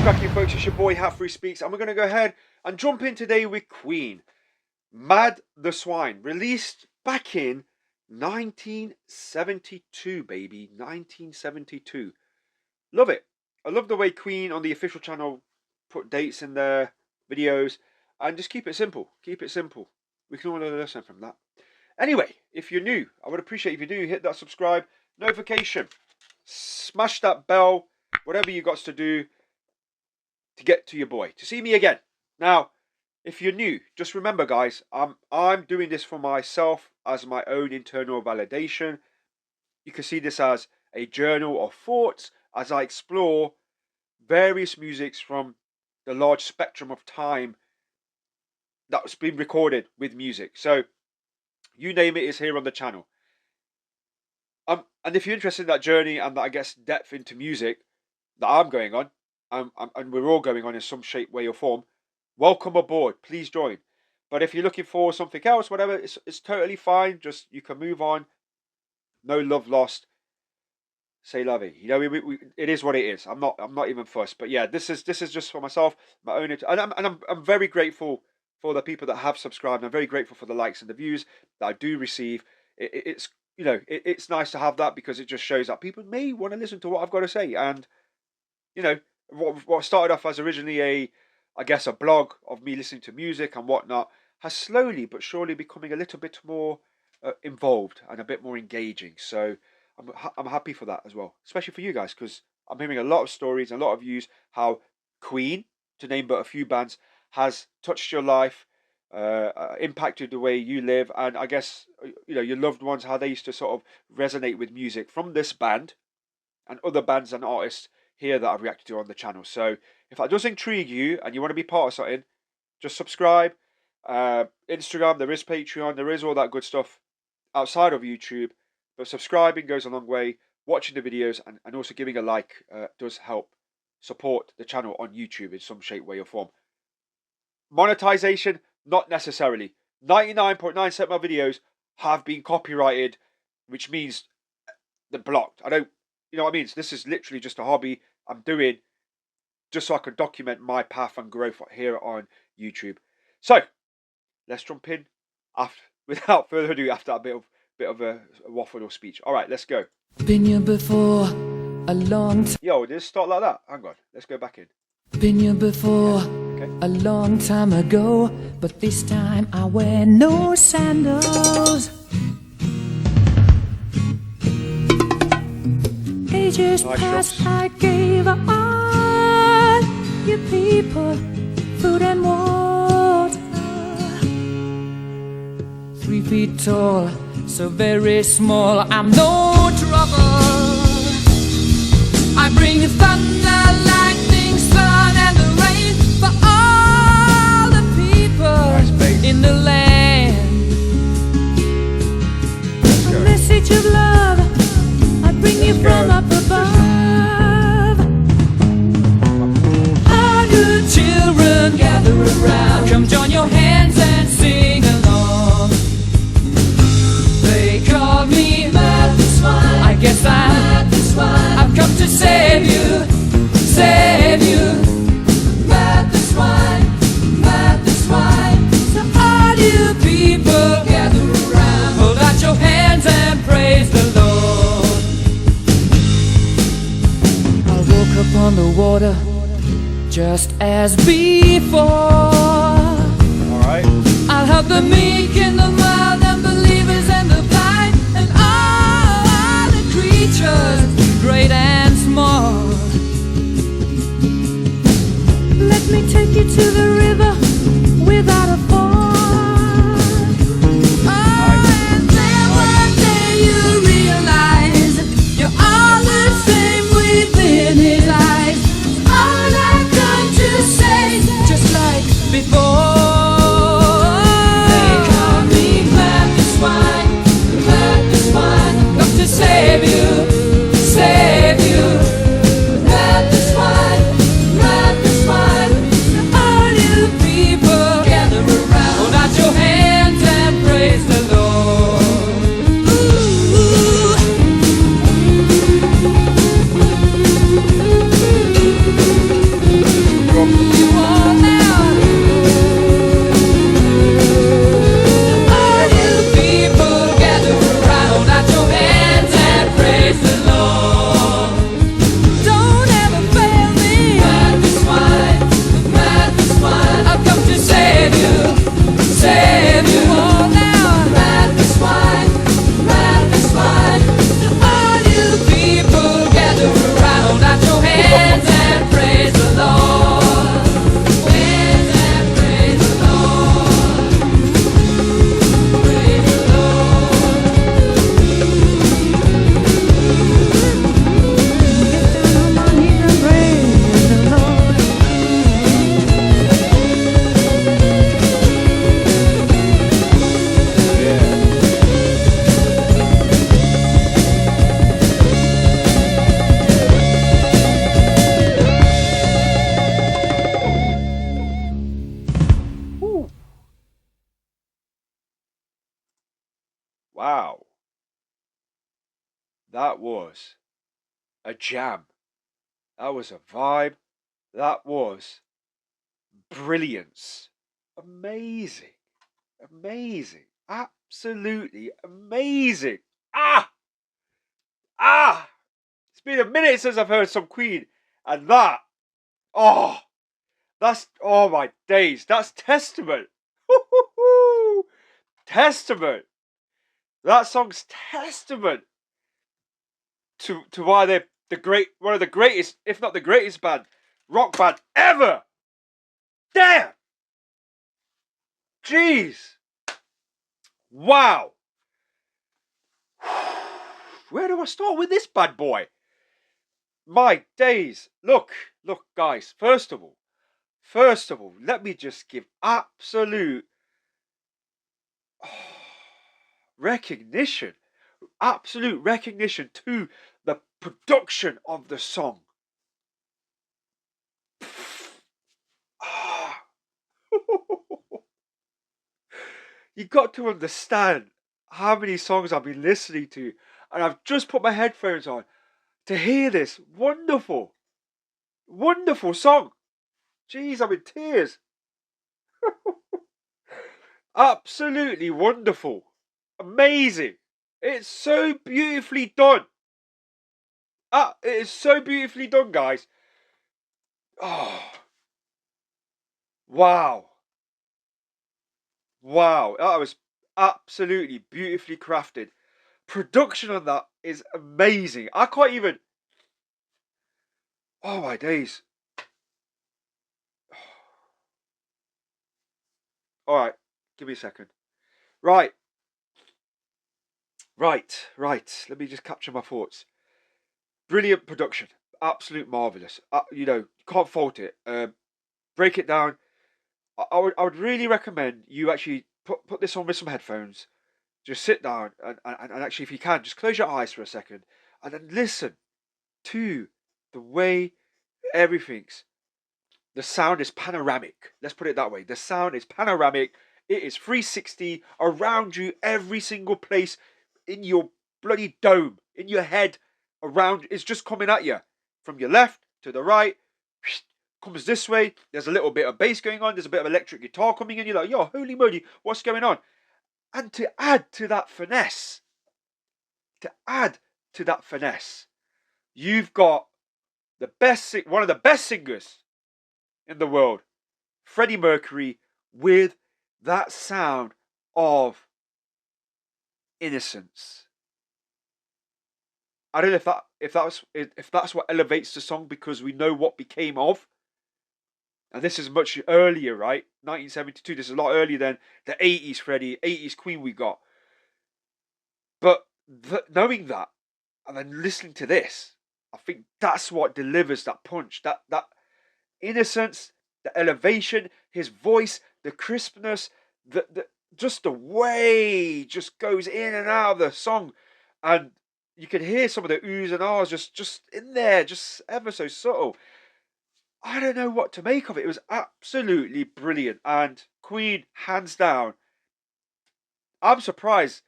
cracking, folks? It's your boy Hat3 Speaks, and we're going to go ahead and jump in today with Queen. Mad the Swine, released back in 1972, baby. 1972. Love it. I love the way Queen on the official channel put dates in their videos, and just keep it simple. Keep it simple. We can all learn a lesson from that. Anyway, if you're new, I would appreciate if you do hit that subscribe notification. Smash that bell, whatever you got to do to get to your boy, to see me again. Now, if you're new, just remember, guys, I'm doing this for myself as my own internal validation. You can see this as a journal of thoughts as I explore various musics from the large spectrum of time that's been recorded with music. So, you name it is here on the channel. And if you're interested in that journey and that, I guess, depth into music that I'm going on, and we're all going on in some shape, way or form, welcome aboard. Please join. But if you're looking for something else, whatever, it's totally fine. Just, you can move on. No love lost. Say lovey. You know, it is what it is. I'm not even fussed. But yeah, this is just for myself, my own. And I'm very grateful for the people that have subscribed. I'm very grateful for the likes and the views that I do receive. It's, you know, it's nice to have that, because it just shows that people may want to listen to what I've got to say. And, you know, what started off as originally I guess a blog of me listening to music and whatnot, has slowly but surely becoming a little bit more involved and a bit more engaging. So I'm happy for that as well, especially for you guys, because I'm hearing a lot of stories and a lot of views how Queen, to name but a few bands, has touched your life, impacted the way you live, and I guess, you know, your loved ones, how they used to sort of resonate with music from this band and other bands and artists here that I've reacted to on the channel. So if that does intrigue you and you want to be part of something, just subscribe. Instagram, there is Patreon, there is all that good stuff outside of YouTube, but subscribing goes a long way. Watching the videos and also giving a like does help support the channel on YouTube in some shape, way or form. Monetization, not necessarily. 99.9% of my videos have been copyrighted, which means they're blocked. I don't, you know what I mean? So this is literally just a hobby I'm doing just so I can document my path and growth here on YouTube. So let's jump in without further ado, after a bit of a waffle or speech. All right, let's go. Been here before a long time. Yo, did it start like that? Hang on, let's go back in. Been here before a long time ago, but this time I wear no sandals. Ages past, I gave all you people food and water. 3 feet tall, so very small, I'm no trouble. I bring thunder, lightning, sun, and the rain for all the people in the land. A message of love I bring you from up above. All good children gather around, come join your hands and sing along. They call me Mad the Swine. I guess I've come to save you, save you. Mad the Swine, Mad the Swine. So all you people gather around, hold out your hands and praise the Lord. I'll walk upon the water just as before. Alright. I'll help the meek and the mild, unbelievers and the blind, and all the creatures, great and small. Let me take you to the river without a fall. Oh, and then one day you realize you're all the same within his eyes. All I've done to say, just like before. They call me Mad the Swine, Mad the Swine. Come to save you, save you. Mad the Swine, Mad the Swine. All you people Wow. That was a jam. That was a vibe. That was brilliance. Amazing. Amazing. Absolutely amazing. Ah! Ah! It's been a minute since I've heard some Queen. And that, oh, oh my days. That's testament. Testament. That song's testament to why they're one of the greatest, if not the greatest rock band ever. Damn! Jeez! Wow! Where do I start with this bad boy? My days! Look, guys. First of all, let me just give absolute recognition to the production of the song. You got to understand how many songs I've been listening to, and I've just put my headphones on to hear this wonderful, wonderful song. Jeez, I'm in tears. Absolutely wonderful. Amazing. It's so beautifully done. It is so beautifully done, guys. Oh. Wow. Wow. That was absolutely beautifully crafted. Production on that is amazing. I can't even. Oh my days. Alright. Give me a second. Right. Let me just capture my thoughts. Brilliant production. Absolute marvellous. Can't fault it. Break it down. I would really recommend you actually put this on with some headphones. Just sit down and actually, if you can, just close your eyes for a second and then listen to the way everything's. The sound is panoramic. Let's put it that way. The sound is panoramic. It is 360 around you, every single place in your bloody dome, in your head, around. It's just coming at you from your left to the right. Comes this way. There's a little bit of bass going on. There's a bit of electric guitar coming in. You're like, yo, holy moly, what's going on? And to add to that finesse, you've got one of the best singers in the world, Freddie Mercury, with that sound of innocence. I don't know if that's what elevates the song, because we know what became of. And this is much earlier, right? 1972. This is a lot earlier than the 80s Freddie, 80s Queen we got. But knowing that, and then listening to this, I think that's what delivers that punch, that innocence, the elevation, his voice, the crispness, just the way just goes in and out of the song, and you can hear some of the oohs and ahs just in there, just ever so subtle. I don't know what to make of it. It was absolutely brilliant, and Queen, hands down. I'm surprised.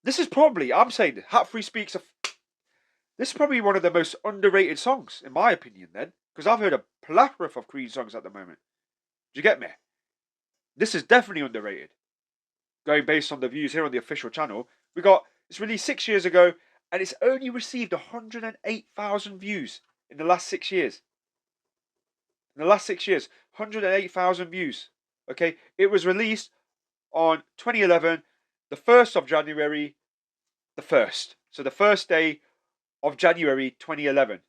This is probably, I'm saying, Hat-Free Speaks of. This is probably one of the most underrated songs, in my opinion, then. Because I've heard a plethora of Queen songs at the moment. Do you get me? This is definitely underrated. Going based on the views here on the official channel. It's released 6 years ago, and it's only received 108,000 views in the last 6 years. 108,000 views. Okay, it was released on 2011, the 1st of January, the 1st. So the first day of January 2011.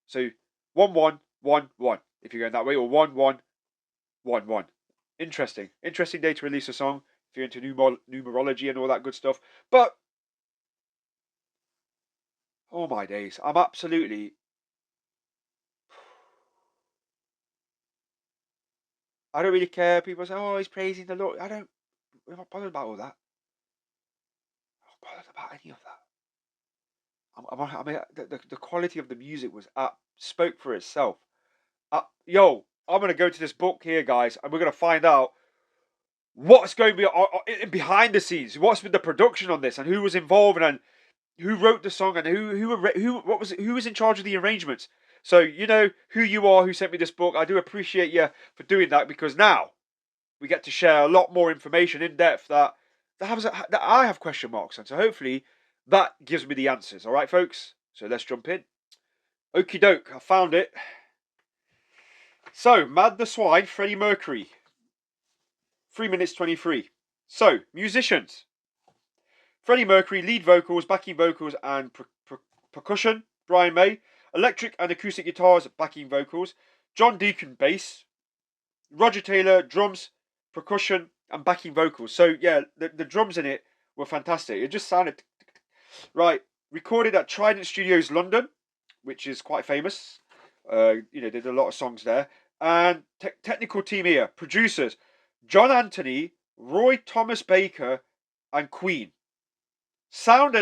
So 1111 if you're going that way, or 1111. Interesting day to release a song if you're into numerology and all that good stuff. But oh my days, I'm absolutely. I don't really care. People say, "Oh, he's praising the Lord." I'm not bothered about all that. I'm not bothered about any of that. The quality of the music spoke for itself. I'm gonna go to this book here, guys, and we're gonna find out what's going to be behind the scenes, what's with the production on this, and who was involved, and who wrote the song, and who was in charge of the arrangements. So you know who you are, who sent me this book. I do appreciate you for doing that, because now we get to share a lot more information in depth that I have question marks on. So hopefully that gives me the answers. All right, folks. So let's jump in. Okie doke, I found it. So, Mad the Swine, Freddie Mercury. 3 minutes 23. So, musicians. Freddie Mercury, lead vocals, backing vocals, and percussion. Brian May, electric and acoustic guitars, backing vocals. John Deacon, bass. Roger Taylor, drums, percussion, and backing vocals. So, yeah, the drums in it were fantastic. It just sounded... Right, recorded at Trident Studios, London, which is quite famous. You know, they did a lot of songs there. And technical team here, producers, John Anthony, Roy Thomas Baker, and Queen. Sound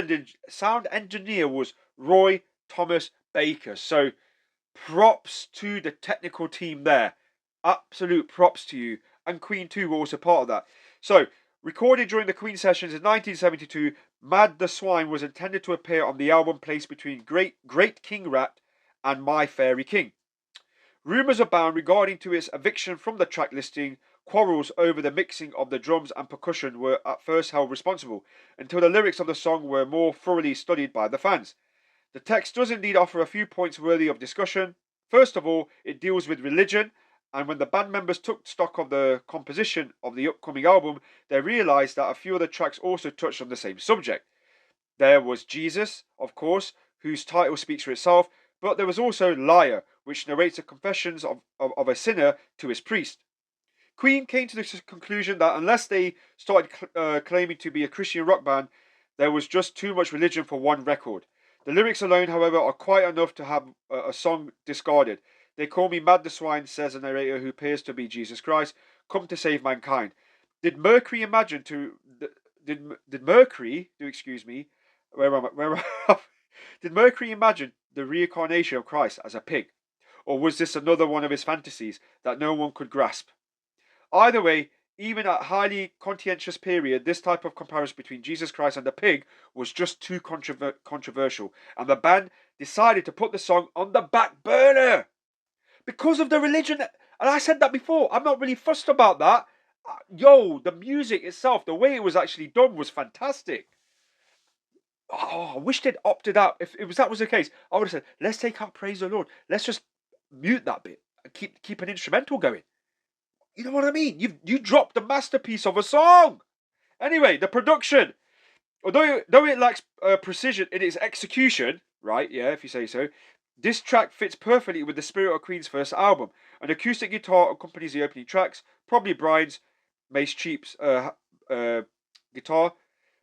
engineer was Roy Thomas Baker. So props to the technical team there. Absolute props to you. And Queen too were also part of that. So, recorded during the Queen sessions in 1972, Mad the Swine was intended to appear on the album placed between Great King Rat and My Fairy King. Rumours abound regarding to its eviction from the track listing. Quarrels over the mixing of the drums and percussion were at first held responsible, until the lyrics of the song were more thoroughly studied by the fans. The text does indeed offer a few points worthy of discussion. First of all, it deals with religion, and when the band members took stock of the composition of the upcoming album, they realised that a few of the tracks also touched on the same subject. There was Jesus, of course, whose title speaks for itself, but there was also Liar, which narrates the confessions of a sinner to his priest. Queen came to the conclusion that unless they started claiming to be a Christian rock band, there was just too much religion for one record. The lyrics alone, however, are quite enough to have a song discarded. They call me Mad the Swine, says a narrator who appears to be Jesus Christ, come to save mankind. Did Mercury imagine to... Did Mercury... Excuse me... Where am I? Did Mercury imagine the reincarnation of Christ as a pig? Or was this another one of his fantasies that no one could grasp? Either way, even at a highly contentious period, this type of comparison between Jesus Christ and the pig was just too controversial, and the band decided to put the song on the back burner because of the religion. And I said that before, I'm not really fussed about that. Yo, the music itself, the way it was actually done was fantastic. Oh, I wish they'd opted out. If that was the case, I would have said, let's take out Praise the Lord. Let's just mute that bit and keep an instrumental going. You know what I mean? You dropped the masterpiece of a song. Anyway, the production. Though it lacks precision in its execution, right? Yeah, if you say so. This track fits perfectly with the spirit of Queen's first album. An acoustic guitar accompanies the opening tracks, probably Brian's Mace Cheap's guitar.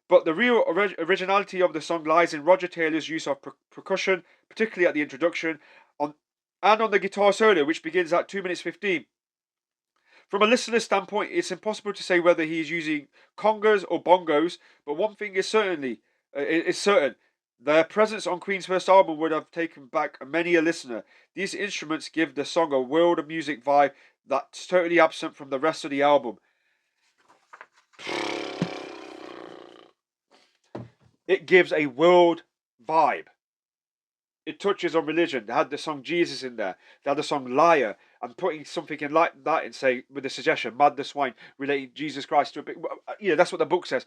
But the real originality of the song lies in Roger Taylor's use of percussion, particularly at the introduction, and on the guitar solo, which begins at 2 minutes 15. From a listener's standpoint, it's impossible to say whether he is using congas or bongos, but one thing is certain: their presence on Queen's first album would have taken back many a listener. These instruments give the song a world of music vibe that's totally absent from the rest of the album. It gives a world vibe. It touches on religion. They had the song Jesus in there. They had the song Liar. And putting something in like that and say, with the suggestion, Mad the Swine, relating Jesus Christ to a bit. You know, that's what the book says.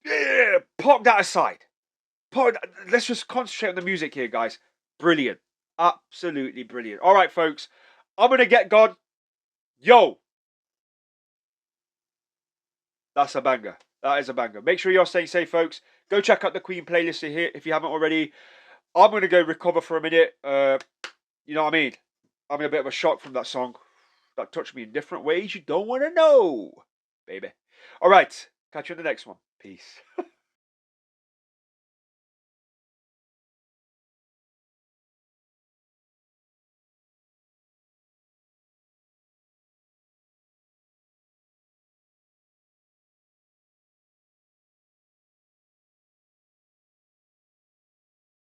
Yeah, park that aside. Let's just concentrate on the music here, guys. Brilliant. Absolutely brilliant. All right, folks. I'm going to get gone. Yo. That's a banger. That is a banger. Make sure you're staying safe, folks. Go check out the Queen playlist here if you haven't already. I'm going to go recover for a minute. You know what I mean? I'm in a bit of a shock from that song. That touched me in different ways you don't want to know, baby. All right. Catch you in the next one. Peace.